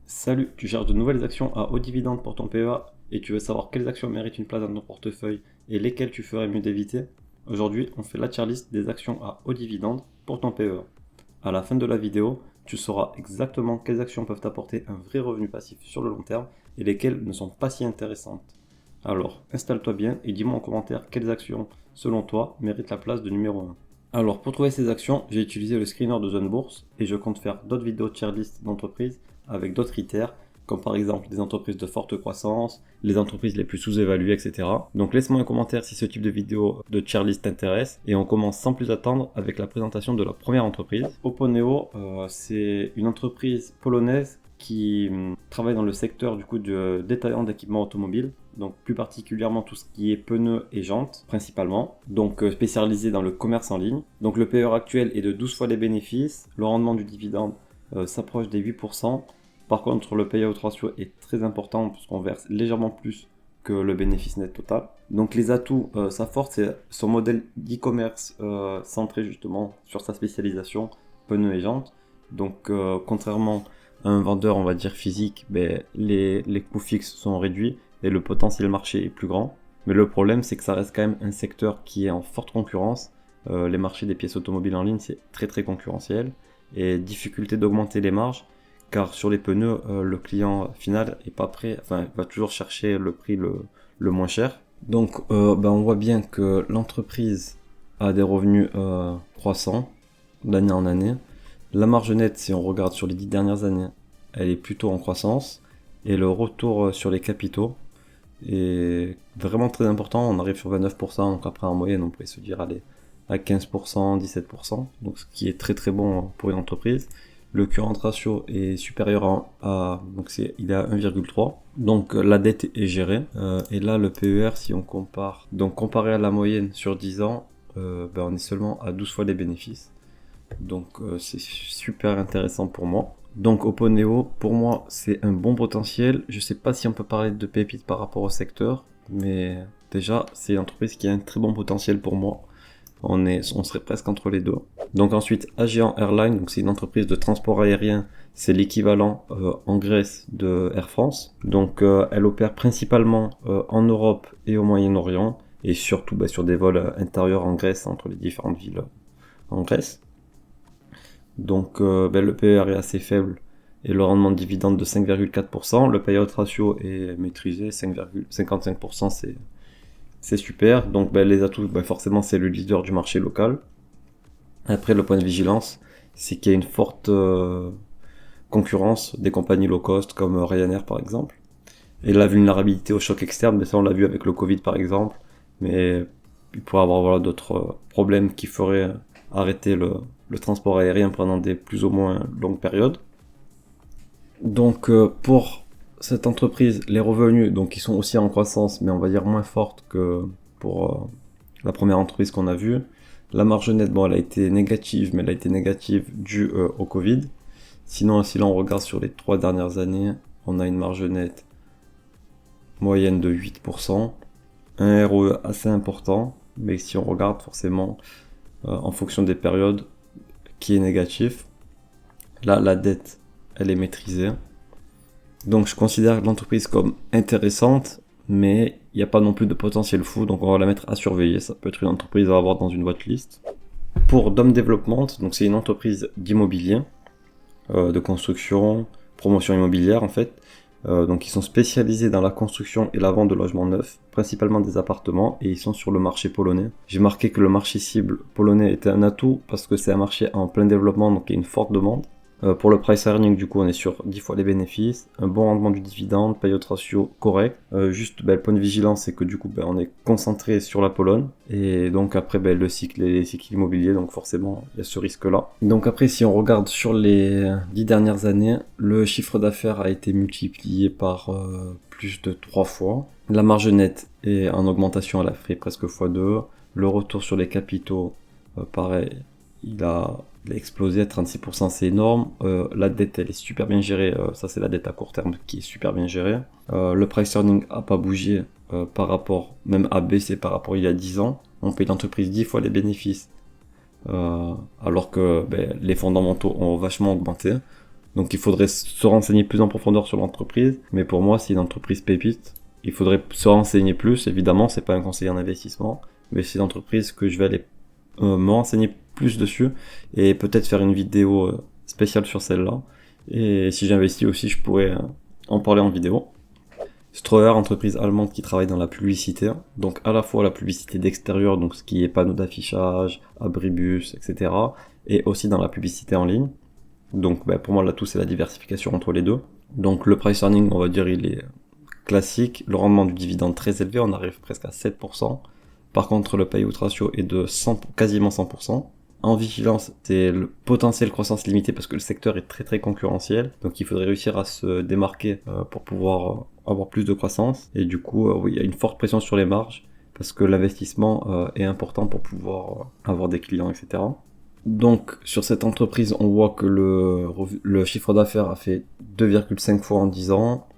Salut, tu cherches de nouvelles actions à haut dividende pour ton PEA et tu veux savoir quelles actions méritent une place dans ton portefeuille et lesquelles tu ferais mieux d'éviter? Aujourd'hui, on fait la tier list des actions à haut dividende pour ton PEA. À la fin de la vidéo, tu sauras exactement quelles actions peuvent t'apporter un vrai revenu passif sur le long terme et lesquelles ne sont pas si intéressantes. Alors, installe-toi bien et dis-moi en commentaire quelles actions, selon toi, méritent la place de numéro 1. Alors, pour trouver ces actions, j'ai utilisé le screener de Zone Bourse et je compte faire d'autres vidéos tier list d'entreprises avec d'autres critères, comme par exemple des entreprises de forte croissance, les entreprises les plus sous-évaluées, etc. Donc laisse-moi un commentaire si ce type de vidéo de tier list t'intéresse et on commence sans plus attendre avec la présentation de la première entreprise. Oponeo, c'est une entreprise polonaise qui travaille dans le secteur du coup de détaillant d'équipements automobiles, donc plus particulièrement tout ce qui est pneus et jantes principalement, donc spécialisé dans le commerce en ligne. Donc le PER actuel est de 12 fois les bénéfices, le rendement du dividende s'approche des 8%. Par contre, le payout ratio est très important puisqu'on verse légèrement plus que le bénéfice net total. Donc les atouts, sa force, c'est son modèle d'e-commerce centré justement sur sa spécialisation pneus et jantes. Donc contrairement à un vendeur, on va dire physique, les coûts fixes sont réduits et le potentiel marché est plus grand. Mais le problème, c'est que ça reste quand même un secteur qui est en forte concurrence. Les marchés des pièces automobiles en ligne, c'est très concurrentiel et difficulté d'augmenter les marges car sur les pneus, le client final est pas prêt, enfin va toujours chercher le prix le moins cher. Donc on voit bien que l'entreprise a des revenus croissants d'année en année. La marge nette, si on regarde sur les 10 dernières années, elle est plutôt en croissance et le retour sur les capitaux est vraiment très important. On arrive sur 29%, donc après en moyenne on pourrait se dire allez à 15%, 17%, donc ce qui est très bon pour une entreprise. Le current ratio est supérieur donc il est à 1,3. Donc la dette est gérée. Et là le PER, si on compare, donc comparé à la moyenne sur 10 ans, on est seulement à 12 fois les bénéfices. Donc c'est super intéressant pour moi. Donc Oponeo, pour moi, c'est un bon potentiel. Je sais pas si on peut parler de pépite par rapport au secteur, mais déjà, c'est une entreprise qui a un très bon potentiel pour moi. On serait presque entre les deux. Donc ensuite, Aegean Airlines, donc c'est une entreprise de transport aérien, c'est l'équivalent en Grèce de Air France. Donc elle opère principalement en Europe et au Moyen-Orient, et surtout sur des vols intérieurs en Grèce, entre les différentes villes en Grèce. Donc le PER est assez faible et le rendement de dividende de 5,4%. Le payout ratio est maîtrisé, 5,55%, c'est super. Donc les atouts, forcément c'est le leader du marché local. Après le point de vigilance, c'est qu'il y a une forte concurrence des compagnies low cost comme Ryanair par exemple. Et la vulnérabilité au choc externe, ça on l'a vu avec le Covid par exemple. Mais il pourrait y avoir d'autres problèmes qui feraient arrêter le transport aérien pendant des plus ou moins longues périodes. Donc pour cette entreprise, les revenus, donc ils sont aussi en croissance, mais on va dire moins forte que pour la première entreprise qu'on a vue. La marge nette, elle a été négative, mais elle a été négative due au Covid. Sinon, si l'on regarde sur les 3 dernières années, on a une marge nette moyenne de 8%, un ROE assez important, mais si on regarde forcément en fonction des périodes, qui est négatif. Là, la dette, elle est maîtrisée. Donc je considère l'entreprise comme intéressante, mais il n'y a pas non plus de potentiel fou, donc on va la mettre à surveiller. Ça peut être une entreprise à avoir dans une watchlist. Pour Dom Development, donc c'est une entreprise d'immobilier, de construction, promotion immobilière en fait. Donc ils sont spécialisés dans la construction et la vente de logements neufs, principalement des appartements, et ils sont sur le marché polonais. J'ai marqué que le marché cible polonais était un atout parce que c'est un marché en plein développement, donc il y a une forte demande. Pour le price earning, du coup, on est sur 10 fois les bénéfices, un bon rendement du dividende, payout ratio correct. Juste, le point de vigilance, c'est que du coup, on est concentré sur la Pologne. Et donc après, les cycles immobiliers, donc forcément, il y a ce risque-là. Donc après, si on regarde sur les 10 dernières années, le chiffre d'affaires a été multiplié par plus de 3 fois. La marge nette est en augmentation, elle a fait presque x2. Le retour sur les capitaux, pareil, il a explosé à 36%, c'est énorme. La dette, elle est super bien gérée. Ça, c'est la dette à court terme qui est super bien gérée. Le price earning a pas bougé par rapport, même a baissé par rapport à il y a 10 ans. On paye l'entreprise 10 fois les bénéfices, alors que les fondamentaux ont vachement augmenté. Donc il faudrait se renseigner plus en profondeur sur l'entreprise, mais pour moi c'est une entreprise pépite. Il faudrait se renseigner plus, évidemment c'est pas un conseiller en investissement, mais c'est une entreprise que je vais aller me renseigner plus dessus et peut-être faire une vidéo spéciale sur celle-là. Et si j'investis aussi, je pourrais en parler en vidéo. Ströer, entreprise allemande qui travaille dans la publicité, donc à la fois la publicité d'extérieur, donc ce qui est panneaux d'affichage, abribus, etc., et aussi dans la publicité en ligne. Donc pour moi l'atout c'est la diversification entre les deux. Donc le price earning, on va dire, il est classique, le rendement du dividende très élevé, on arrive presque à 7%. Par contre le payout ratio est de quasiment 100%. En vigilance, c'est le potentiel croissance limitée parce que le secteur est très très concurrentiel. Donc il faudrait réussir à se démarquer pour pouvoir avoir plus de croissance. Et du coup, oui, il y a une forte pression sur les marges parce que l'investissement est important pour pouvoir avoir des clients, etc. Donc sur cette entreprise, on voit que le chiffre d'affaires a fait 2,5 fois en 10 ans.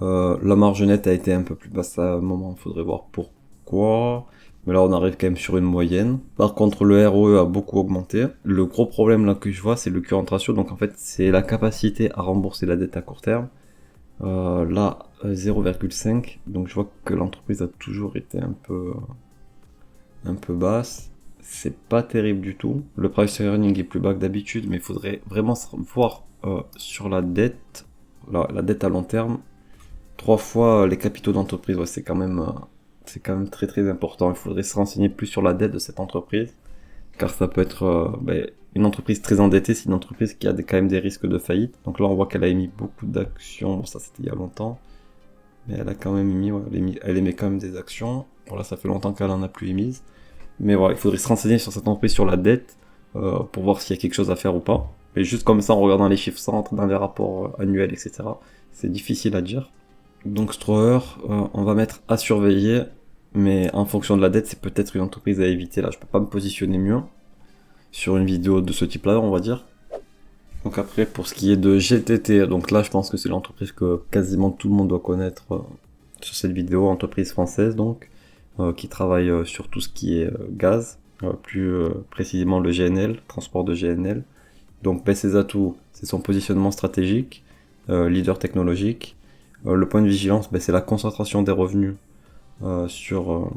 La marge nette a été un peu plus basse à un moment, il faudrait voir pourquoi. Mais là on arrive quand même sur une moyenne. Par contre le ROE a beaucoup augmenté. Le gros problème là que je vois c'est le current ratio, donc en fait c'est la capacité à rembourser la dette à court terme. Là 0,5, donc je vois que l'entreprise a toujours été un peu basse. C'est pas terrible du tout. Le price earning est plus bas que d'habitude, mais il faudrait vraiment voir sur la dette, la dette à long terme, 3 fois les capitaux d'entreprise. Ouais, c'est quand même très très important. Il faudrait se renseigner plus sur la dette de cette entreprise, car ça peut être une entreprise très endettée, c'est une entreprise qui a quand même des risques de faillite. Donc là on voit qu'elle a émis beaucoup d'actions, bon ça c'était il y a longtemps, mais elle a quand même émis, elle émet quand même des actions. Voilà, ça fait longtemps qu'elle en a plus émises. Mais voilà, il faudrait se renseigner sur cette entreprise, sur la dette, pour voir s'il y a quelque chose à faire ou pas. Mais juste comme ça, en regardant les chiffres sans entrer dans les rapports annuels, etc., c'est difficile à dire. Donc Ströer, on va mettre à surveiller, mais en fonction de la dette, c'est peut-être une entreprise à éviter. Là, je peux pas me positionner mieux sur une vidéo de ce type-là, on va dire. Donc après, pour ce qui est de GTT, donc là, je pense que c'est l'entreprise que quasiment tout le monde doit connaître sur cette vidéo, entreprise française donc, qui travaille sur tout ce qui est gaz, plus précisément le GNL, transport de GNL. Donc ses atouts, c'est son positionnement stratégique, leader technologique. Le point de vigilance, c'est la concentration des revenus sur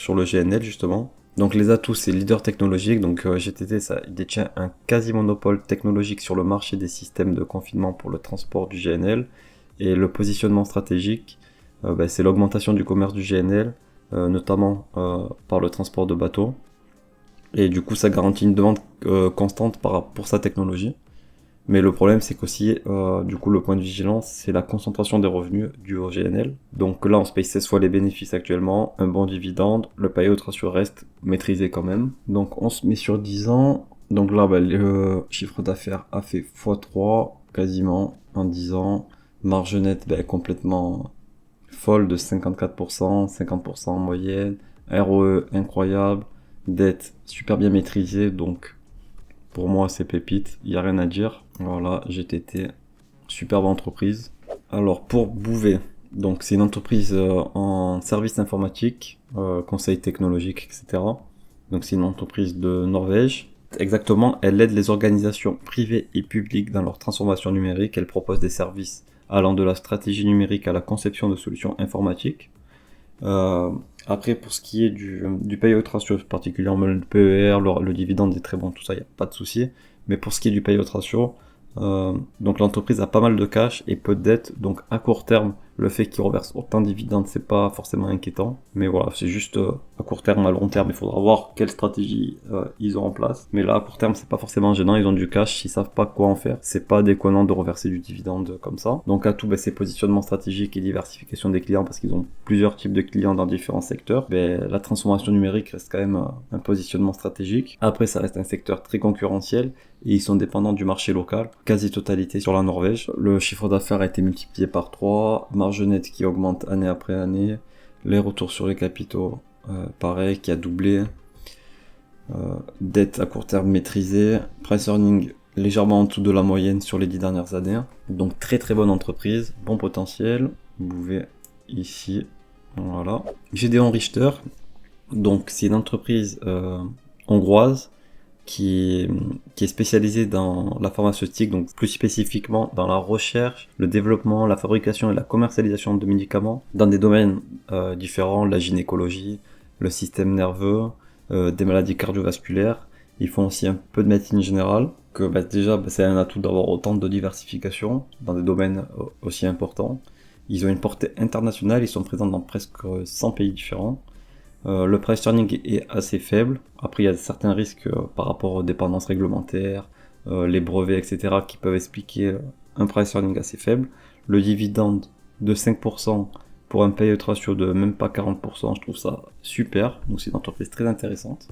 le GNL justement. Donc les atouts, c'est leader technologique, donc GTT il détient un quasi-monopole technologique sur le marché des systèmes de confinement pour le transport du GNL. Et le positionnement stratégique, c'est l'augmentation du commerce du GNL, notamment par le transport de bateaux. Et du coup ça garantit une demande constante pour sa technologie. Mais le problème, c'est qu'aussi, du coup, le point de vigilance, c'est la concentration des revenus du au GNL. Donc là, on se paye 16 fois les bénéfices actuellement, un bon dividende, le payout ratio reste maîtrisé quand même. Donc on se met sur 10 ans. Donc là, le chiffre d'affaires a fait x3 quasiment en 10 ans. Marge nette complètement folle de 54%, 50% en moyenne. ROE incroyable. Dette super bien maîtrisée, donc pour moi c'est pépite, il n'y a rien à dire. Voilà, GTT, superbe entreprise. Alors pour Bouvet, donc c'est une entreprise en services informatiques, conseil technologique, etc. Donc c'est une entreprise de Norvège. Exactement, elle aide les organisations privées et publiques dans leur transformation numérique. Elle propose des services allant de la stratégie numérique à la conception de solutions informatiques. Après, pour ce qui est du payout ratio, particulièrement le PER, le dividende est très bon, tout ça, il n'y a pas de souci. Mais pour ce qui est du payout ratio, donc l'entreprise a pas mal de cash et peu de dettes, donc à court terme, le fait qu'ils reversent autant de dividendes, c'est pas forcément inquiétant. Mais voilà, c'est juste à court terme, à long terme, il faudra voir quelle stratégie ils ont en place. Mais là, à court terme, c'est pas forcément gênant, ils ont du cash, ils savent pas quoi en faire. C'est pas déconnant de reverser du dividende comme ça. Donc à tout, c'est positionnement stratégique et diversification des clients parce qu'ils ont plusieurs types de clients dans différents secteurs. La transformation numérique reste quand même un positionnement stratégique. Après, ça reste un secteur très concurrentiel et ils sont dépendants du marché local, quasi-totalité sur la Norvège. Le chiffre d'affaires a été multiplié par 3, marge nette qui augmente année après année, les retours sur les capitaux, pareil, qui a doublé, dette à court terme maîtrisée, price earning légèrement en dessous de la moyenne sur les 10 dernières années, donc très très bonne entreprise, bon potentiel, vous pouvez ici, voilà. Gedeon Richter, donc c'est une entreprise hongroise, qui, qui est spécialisée dans la pharmaceutique, donc plus spécifiquement dans la recherche, le développement, la fabrication et la commercialisation de médicaments dans des domaines différents, la gynécologie, le système nerveux, des maladies cardiovasculaires. Ils font aussi un peu de médecine générale, que déjà c'est un atout d'avoir autant de diversification dans des domaines aussi importants. Ils ont une portée internationale, ils sont présents dans presque 100 pays différents. Le price earning est assez faible. Après, il y a certains risques par rapport aux dépendances réglementaires, les brevets, etc., qui peuvent expliquer un price earning assez faible. Le dividende de 5% pour un payout ratio de même pas 40%, je trouve ça super. Donc c'est une entreprise très intéressante.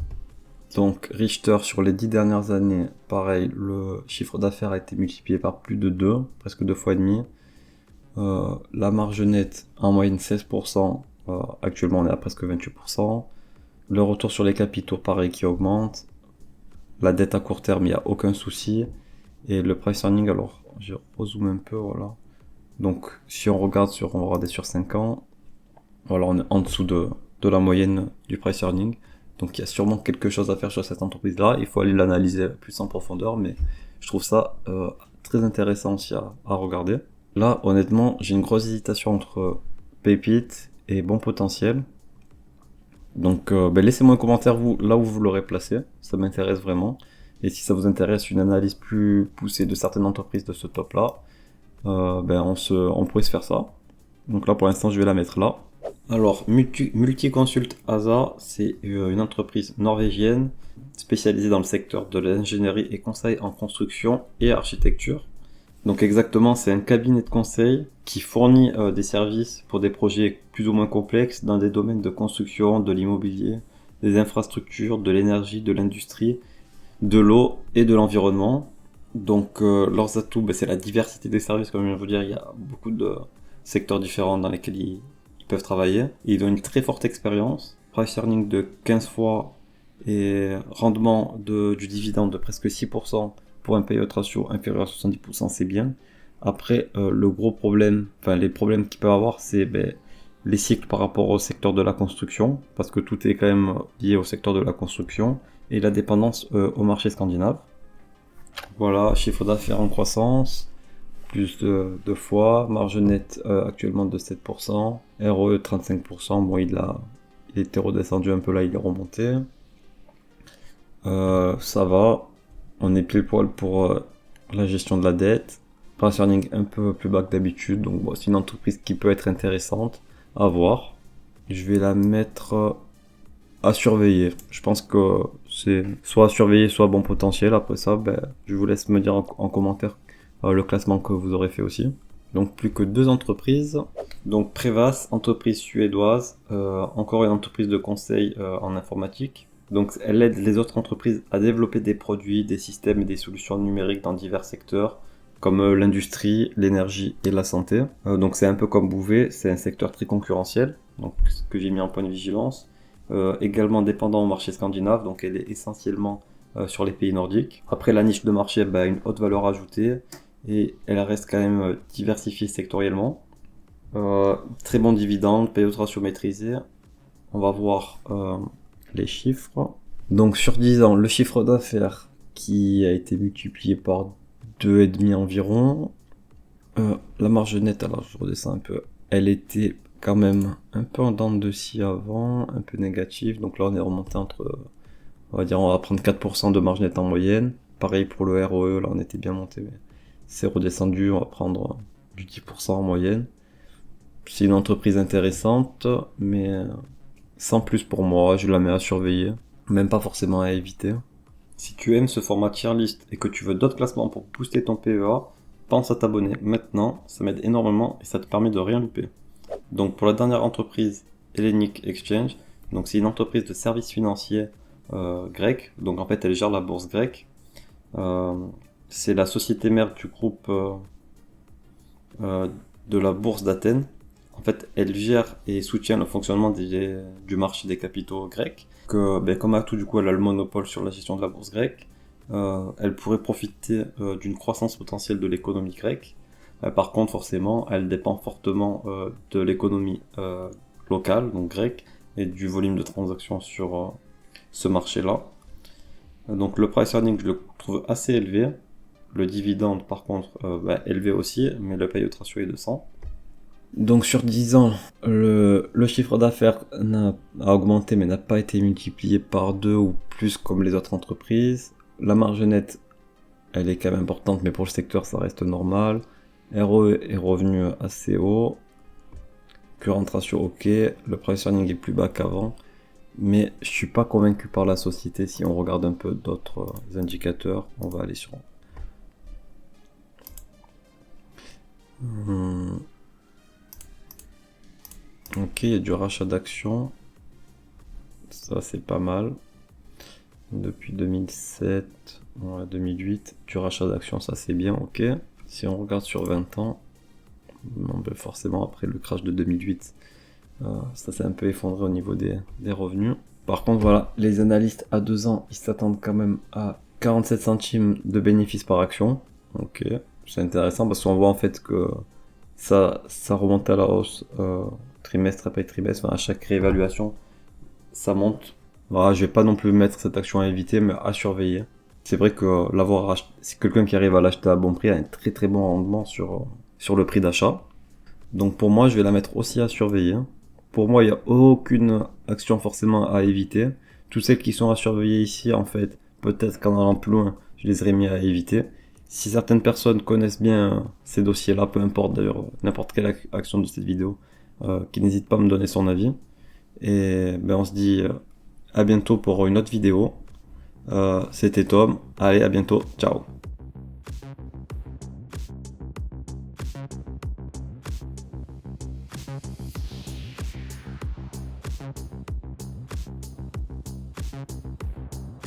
Donc Richter, sur les 10 dernières années, pareil, le chiffre d'affaires a été multiplié par plus de 2, presque 2 fois et demi. La marge nette en moyenne 16%, actuellement on est à presque 28%. Le retour sur les capitaux pareil qui augmente. La dette à court terme, il n'y a aucun souci. Et le price earning, alors je rezoome un peu, voilà. Donc si on regarde on va regarder sur 5 ans, voilà, on est en dessous de la moyenne du price earning. Donc il y a sûrement quelque chose à faire sur cette entreprise-là. Il faut aller l'analyser plus en profondeur, mais je trouve ça très intéressant aussi à regarder. Là, honnêtement, j'ai une grosse hésitation entre pépite et bon potentiel. Donc, laissez-moi un commentaire là où vous l'aurez placé. Ça m'intéresse vraiment. Et si ça vous intéresse une analyse plus poussée de certaines entreprises de ce top-là, on pourrait se faire ça. Donc là, pour l'instant, je vais la mettre là. Alors, Multiconsult ASA, c'est une entreprise norvégienne spécialisée dans le secteur de l'ingénierie et conseil en construction et architecture. Donc exactement, c'est un cabinet de conseil qui fournit des services pour des projets plus ou moins complexes dans des domaines de construction, de l'immobilier, des infrastructures, de l'énergie, de l'industrie, de l'eau et de l'environnement. Donc leurs atouts, c'est la diversité des services, comme je viens de vous dire, il y a beaucoup de secteurs différents dans lesquels ils peuvent travailler. Et ils ont une très forte expérience, price earning de 15 fois et rendement du dividende de presque 6%. Pour un payout ratio inférieur à 70%, c'est bien. Après, le gros problème, les problèmes qu'ils peuvent avoir, c'est les cycles par rapport au secteur de la construction, parce que tout est quand même lié au secteur de la construction, et la dépendance au marché scandinave. Voilà, chiffre d'affaires en croissance, plus de 2 fois, marge nette actuellement de 7%, ROE 35%, bon il était redescendu un peu là, il est remonté. Ça va. On est pile poil pour la gestion de la dette. Price earning un peu plus bas que d'habitude. Donc c'est une entreprise qui peut être intéressante à voir. Je vais la mettre à surveiller. Je pense que c'est soit à surveiller, soit bon potentiel. Après ça, je vous laisse me dire en commentaire le classement que vous aurez fait aussi. Donc plus que 2 entreprises. Donc Prevas, entreprise suédoise. Encore une entreprise de conseil en informatique. Donc elle aide les autres entreprises à développer des produits, des systèmes et des solutions numériques dans divers secteurs, comme l'industrie, l'énergie et la santé. Donc c'est un peu comme Bouvet, c'est un secteur très concurrentiel, donc ce que j'ai mis en point de vigilance. Également dépendant au marché scandinave, donc elle est essentiellement sur les pays nordiques. Après la niche de marché, une haute valeur ajoutée, et elle reste quand même diversifiée sectoriellement. Très bon dividende, payout ratio maîtrisé. On va voir les chiffres. Donc sur 10 ans, le chiffre d'affaires qui a été multiplié par 2,5 environ. La marge nette, alors je redescends un peu, elle était quand même un peu en dents de scie avant, un peu négative. Donc là on est remonté on va prendre 4% de marge nette en moyenne. Pareil pour le ROE, là on était bien monté, mais c'est redescendu, on va prendre du 10% en moyenne. C'est une entreprise intéressante, mais sans plus pour moi, je la mets à surveiller, même pas forcément à éviter. Si tu aimes ce format tier list et que tu veux d'autres classements pour booster ton PEA, pense à t'abonner maintenant, ça m'aide énormément et ça te permet de rien louper. Donc pour la dernière entreprise, Hellenic Exchange, donc c'est une entreprise de services financiers grecque, donc en fait elle gère la bourse grecque. C'est la société mère du groupe de la bourse d'Athènes. En fait, elle gère et soutient le fonctionnement du marché des capitaux grecs. Comme Atout, du coup, elle a le monopole sur la gestion de la bourse grecque. Elle pourrait profiter d'une croissance potentielle de l'économie grecque. Par contre, forcément, elle dépend fortement de l'économie locale, donc grecque, et du volume de transactions sur ce marché-là. Donc le price earning, je le trouve assez élevé. Le dividende, par contre, élevé aussi, mais le payout ratio est de 100. Donc sur 10 ans, le chiffre d'affaires a augmenté, mais n'a pas été multiplié par 2 ou plus comme les autres entreprises. La marge nette, elle est quand même importante, mais pour le secteur, ça reste normal. ROE est revenu assez haut. Current ratio, ok. Le price earning est plus bas qu'avant. Mais je suis pas convaincu par la société. Si on regarde un peu d'autres indicateurs, on va aller sur... Ok, il y a du rachat d'actions. Ça, c'est pas mal. Depuis 2007, ouais, 2008, du rachat d'actions, ça c'est bien, ok. Si on regarde sur 20 ans, forcément après le crash de 2008, ça s'est un peu effondré au niveau des revenus. Par contre, voilà, les analystes à 2 ans, ils s'attendent quand même à 47 centimes de bénéfices par action. Ok, c'est intéressant parce qu'on voit en fait que ça remonte à la hausse trimestre après trimestre, à chaque réévaluation, ça monte. Voilà, je vais pas non plus mettre cette action à éviter, mais à surveiller. C'est vrai que l'avoir acheté, c'est quelqu'un qui arrive à l'acheter à bon prix a un très très bon rendement sur le prix d'achat. Donc pour moi, je vais la mettre aussi à surveiller. Pour moi, il n'y a aucune action forcément à éviter. Tous celles qui sont à surveiller ici, en fait, peut-être qu'en allant plus loin, je les aurais mis à éviter. Si certaines personnes connaissent bien ces dossiers-là, peu importe d'ailleurs n'importe quelle action de cette vidéo, qui n'hésite pas à me donner son avis. Et ben on se dit à bientôt pour une autre vidéo. C'était Tom. Allez, à bientôt. Ciao.